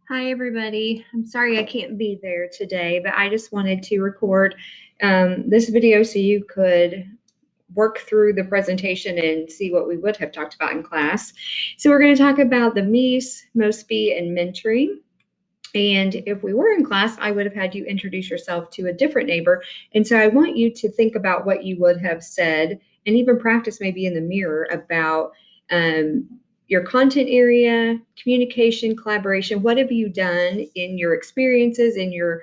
Hi, everybody. I'm sorry I can't be there today, but I just wanted to record this video so you could work through the presentation and see what we would have talked about in class. So we're going to talk about the MEES, MOSB, and mentoring. And if we were in class, I would have had you introduce yourself to a different neighbor. And so I want you to think about what you would have said and even practice maybe in the mirror about your content area, communication, collaboration. What have you done in your experiences, in your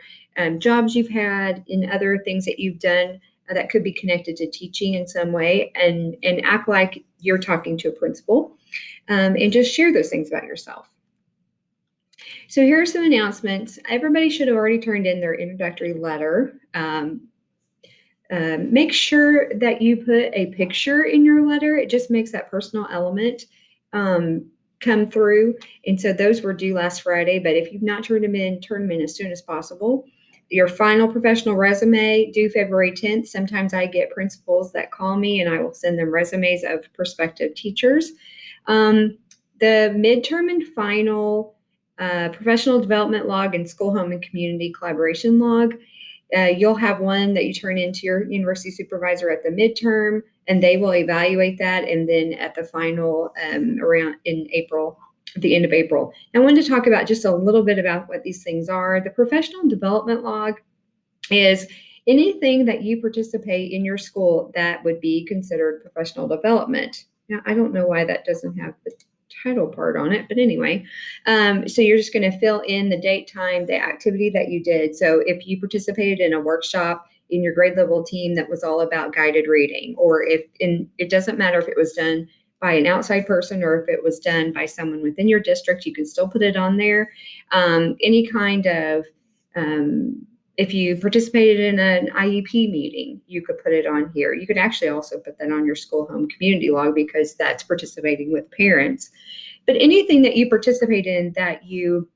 jobs you've had, in other things that you've done that could be connected to teaching in some way, and act like you're talking to a principal, and just share those things about yourself. So here are some announcements. Everybody should have already turned in their introductory letter. Make sure that you put a picture in your letter. It just makes that personal element come through. And so those were due last Friday, but if you've not turned them in, turn them in as soon as possible. Your final professional resume due February 10th. Sometimes I get principals that call me and I will send them resumes of prospective teachers. The midterm and final professional development log and school, home, and community collaboration log. You'll have one that you turn into your university supervisor at the midterm, and they will evaluate that. And then at the final, around in April, at the end of April. I wanted to talk about just a little bit about what these things are. The professional development log is anything that you participate in your school that would be considered professional development. Now, I don't know why that doesn't have the title part on it, but anyway, so you're just going to fill in the date, time, the activity that you did. So if you participated in a workshop in your grade level team that was all about guided reading, or it doesn't matter if it was done by an outside person or if it was done by someone within your district, you can still put it on there. Any kind of if you participated in an IEP meeting, you could put it on here. You could actually also put that on your school, home, community log because that's participating with parents. But anything that you participate in that you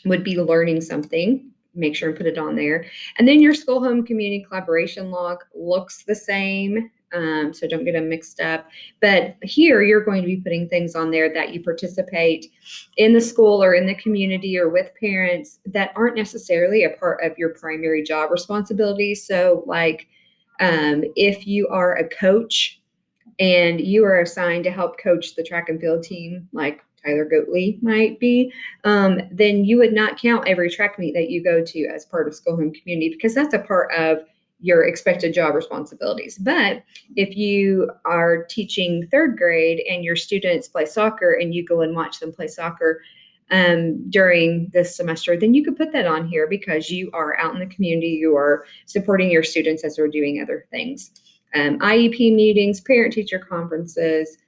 would be learning something, make sure and put it on there. And then your school, home, community collaboration log looks the same. So don't get them mixed up. But here you're going to be putting things on there that you participate in the school or in the community or with parents that aren't necessarily a part of your primary job responsibilities. So like if you are a coach and you are assigned to help coach the track and field team, like Tyler Goatley might be, then you would not count every track meet that you go to as part of school, home, community, because that's a part of your expected job responsibilities. But if you are teaching third grade and your students play soccer and you go and watch them play soccer during this semester, then you could put that on here because you are out in the community, you are supporting your students as they're doing other things. IEP meetings, parent-teacher conferences,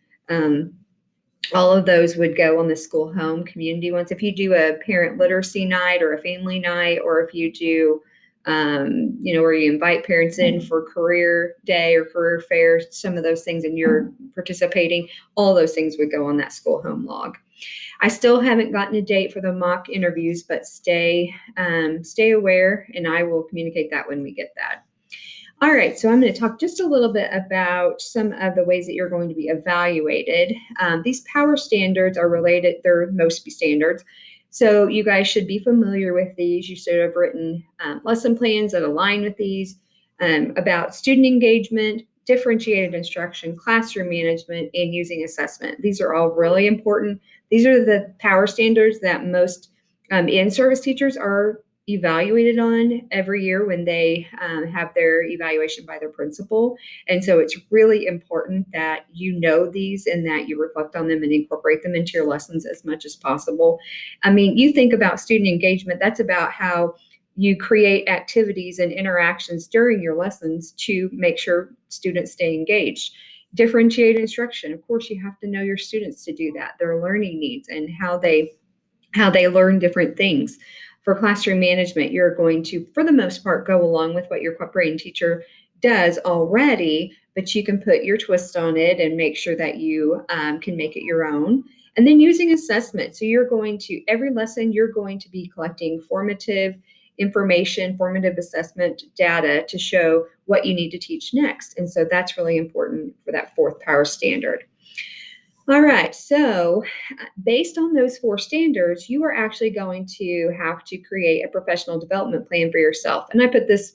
all of those would go on the school, home, community ones. If you do a parent literacy night or a family night, or if you do where you invite parents in for career day or career fair, some of those things, and you're participating, all those things would go on that school home log. I still haven't gotten a date for the mock interviews, but stay aware, and I will communicate that when we get that. All right, so I'm going to talk just a little bit about some of the ways that you're going to be evaluated. These power standards are related, they're MOSB standards. So you guys should be familiar with these. You should have written lesson plans that align with these, about student engagement, differentiated instruction, classroom management, and using assessment. These are all really important. These are the power standards that most in-service teachers are evaluated on every year when they have their evaluation by their principal. And so it's really important that you know these and that you reflect on them and incorporate them into your lessons as much as possible. I mean, you think about student engagement, that's about how you create activities and interactions during your lessons to make sure students stay engaged. Differentiated instruction, of course, you have to know your students to do that, their learning needs and how they learn different things. For classroom management, you're going to, for the most part, go along with what your cooperating teacher does already, but you can put your twist on it and make sure that you can make it your own. And then using assessment. So you're going to, every lesson, you're going to be collecting formative information, formative assessment data to show what you need to teach next. And so that's really important for that fourth power standard. All right, so based on those 4 standards, you are actually going to have to create a professional development plan for yourself. And I put this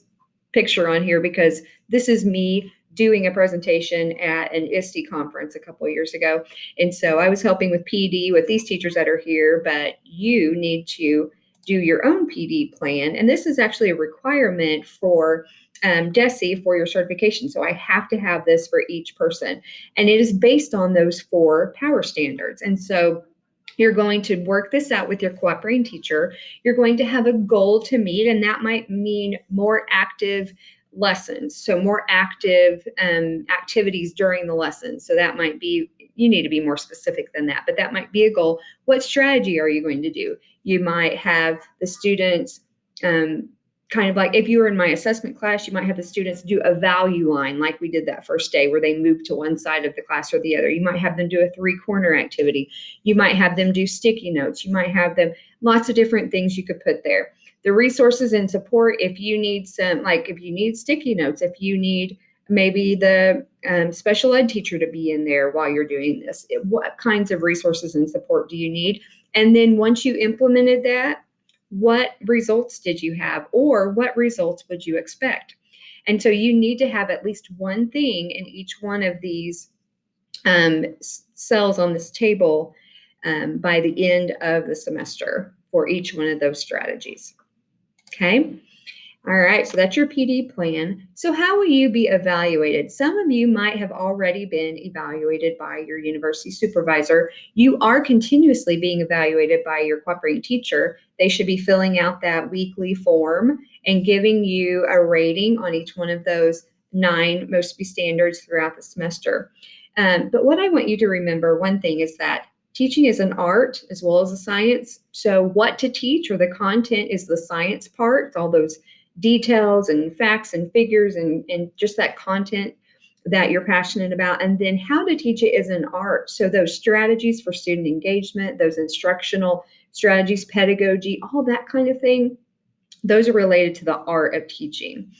picture on here because this is me doing a presentation at an ISTE conference a couple of years ago. And so I was helping with PD with these teachers that are here, but you need to do your own PD plan. And this is actually a requirement for DESE for your certification. So I have to have this for each person. And it is based on those 4 power standards. And so you're going to work this out with your cooperating teacher. You're going to have a goal to meet, and that might mean more active lessons. So more active activities during the lesson. So that might be, you need to be more specific than that, but that might be a goal. What strategy are you going to do? You might have the students kind of like if you were in my assessment class, you might have the students do a value line like we did that first day where they moved to one side of the class or the other. You might have them do a 3-corner activity. You might have them do sticky notes. You might have them, lots of different things you could put there. The resources and support, if you need some, like if you need sticky notes, if you need maybe the special ed teacher to be in there while you're doing this, what kinds of resources and support do you need? And then once you implemented that, what results did you have, or what results would you expect? And so you need to have at least one thing in each one of these cells on this table by the end of the semester for each one of those strategies. Okay. All right, so that's your PD plan. So how will you be evaluated? Some of you might have already been evaluated by your university supervisor. You are continuously being evaluated by your cooperating teacher. They should be filling out that weekly form and giving you a rating on each one of those 9 MOSB standards throughout the semester. But what I want you to remember, one thing is that teaching is an art as well as a science. So what to teach or the content is the science part. It's all those details and facts and figures and just that content that you're passionate about. And then how to teach it is an art. So those strategies for student engagement, those instructional strategies, pedagogy, all that kind of thing, those are related to the art of teaching.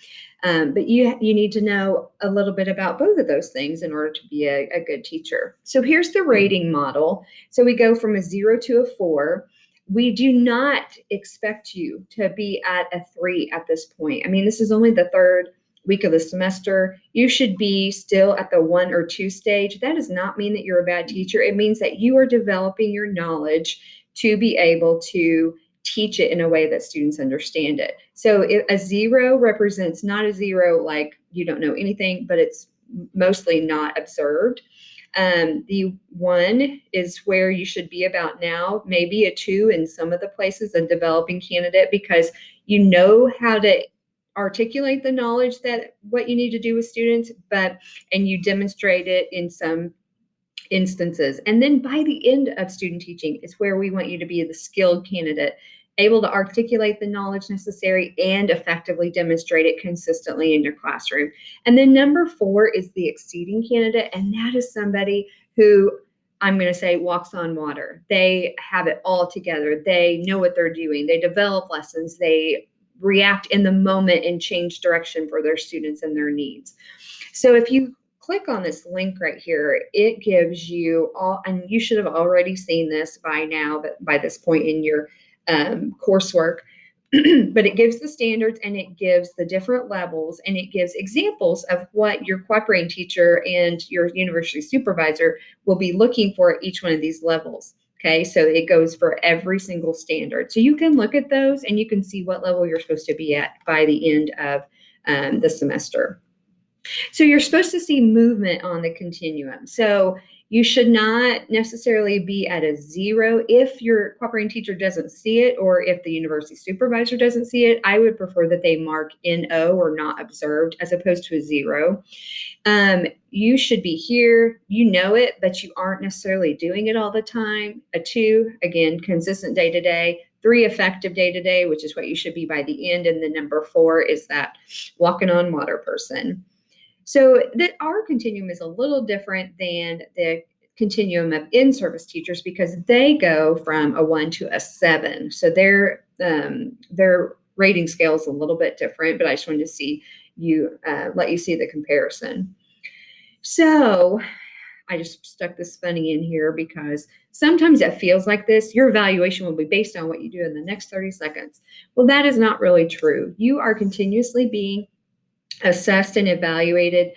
But you need to know a little bit about both of those things in order to be a good teacher. So here's the rating model. So we go from a 0 to a 4. We do not expect you to be at a 3 at this point. I mean, this is only the 3rd week of the semester. You should be still at the 1 or 2 stage. That does not mean that you're a bad teacher. It means that you are developing your knowledge to be able to teach it in a way that students understand it. So a 0 represents not a 0 like you don't know anything, but it's mostly not observed. The 1 is where you should be about now, maybe a 2 in some of the places, a developing candidate, because you know how to articulate the knowledge that what you need to do with students, and you demonstrate it in some instances. And then by the end of student teaching is where we want you to be the skilled candidate, able to articulate the knowledge necessary and effectively demonstrate it consistently in your classroom. And then number 4 is the exceeding candidate, and that is somebody who, I'm going to say, walks on water. They have it all together. They know what they're doing. They develop lessons. They react in the moment and change direction for their students and their needs. So if you click on this link right here, it gives you all, and you should have already seen this by now, but by this point in your coursework, but it gives the standards and it gives the different levels and it gives examples of what your cooperating teacher and your university supervisor will be looking for at each one of these levels. Okay, so it goes for every single standard. So you can look at those and you can see what level you're supposed to be at by the end of the semester. So you're supposed to see movement on the continuum. So you should not necessarily be at a 0 if your cooperating teacher doesn't see it or if the university supervisor doesn't see it. I would prefer that they mark NO or not observed as opposed to a 0. You should be here, you know it, but you aren't necessarily doing it all the time. A 2, again, consistent day to day. 3, effective day to day, which is what you should be by the end. And then number 4 is that walking on water person. So our continuum is a little different than the continuum of in-service teachers because they go from a 1 to a 7. So their rating scale is a little bit different, but I just wanted to see you let you see the comparison. So I just stuck this funny in here because sometimes it feels like this. Your evaluation will be based on what you do in the next 30 seconds. Well, that is not really true. You are continuously being assessed and evaluated.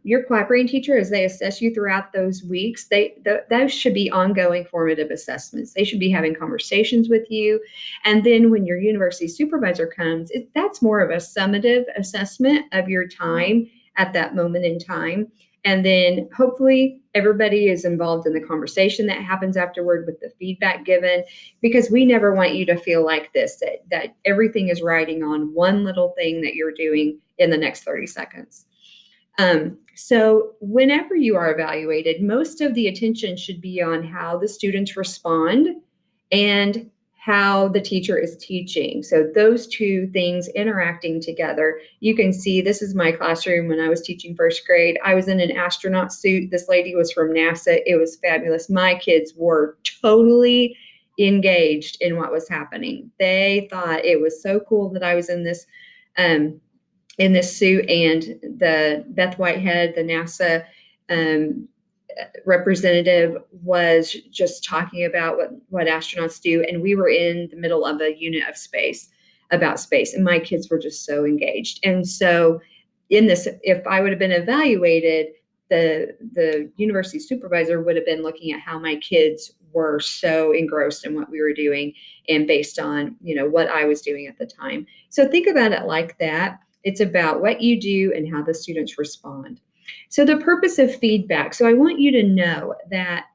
Your cooperating teacher, as they assess you throughout those weeks, those should be ongoing formative assessments. They should be having conversations with you. And then when your university supervisor comes, that's more of a summative assessment of your time at that moment in time. And then hopefully everybody is involved in the conversation that happens afterward with the feedback given, because we never want you to feel like this, that everything is riding on one little thing that you're doing in the next 30 seconds. So whenever you are evaluated, most of the attention should be on how the students respond and how the teacher is teaching. So those two things interacting together. You can see this is my classroom when I was teaching first grade. I was in an astronaut suit. This lady was from NASA. It was fabulous. My kids were totally engaged in what was happening. They thought it was so cool that I was in this suit, and the Beth Whitehead, the NASA representative, was just talking about what astronauts do, and we were in the middle of a unit of space about space, and my kids were just so engaged. And so in this, if I would have been evaluated, the university supervisor would have been looking at how my kids were so engrossed in what we were doing, and based on what I was doing at the time. So think about it like that. It's about what you do and how the students respond. So the purpose of feedback. So I want you to know that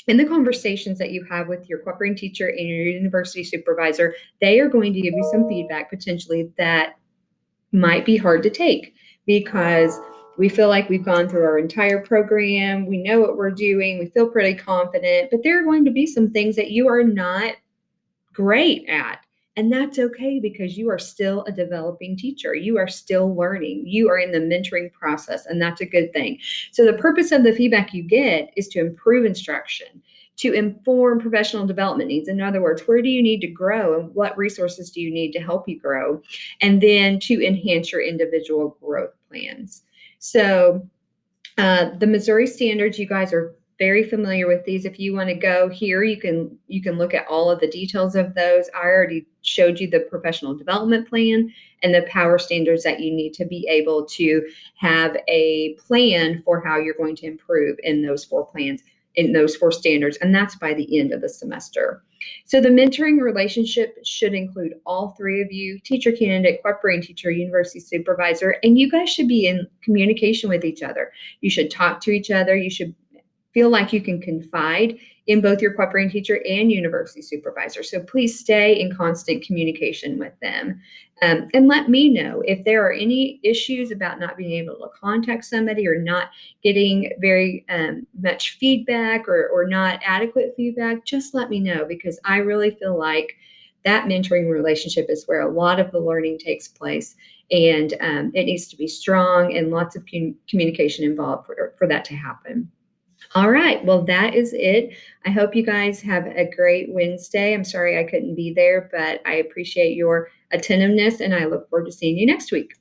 in the conversations that you have with your cooperating teacher and your university supervisor, they are going to give you some feedback potentially that might be hard to take, because we feel like we've gone through our entire program. We know what we're doing. We feel pretty confident, but there are going to be some things that you are not great at. And that's okay, because you are still a developing teacher. You are still learning. You are in the mentoring process, and that's a good thing. So the purpose of the feedback you get is to improve instruction, to inform professional development needs. In other words, where do you need to grow and what resources do you need to help you grow? And then to enhance your individual growth plans. So the Missouri standards, you guys are very familiar with these. If you want to go here, you can look at all of the details of those. I already showed you the professional development plan and the power standards that you need to be able to have a plan for how you're going to improve in those 4 plans, in those 4 standards, and that's by the end of the semester. So the mentoring relationship should include all 3 of you: teacher candidate, cooperating teacher, university supervisor, and you guys should be in communication with each other. You should talk to each other. You should feel like you can confide in both your cooperating teacher and university supervisor. So please stay in constant communication with them. And let me know if there are any issues about not being able to contact somebody, or not getting very much feedback, or not adequate feedback. Just let me know, because I really feel like that mentoring relationship is where a lot of the learning takes place. And it needs to be strong and lots of communication involved for that to happen. All right. Well, that is it. I hope you guys have a great Wednesday. I'm sorry I couldn't be there, but I appreciate your attentiveness, and I look forward to seeing you next week.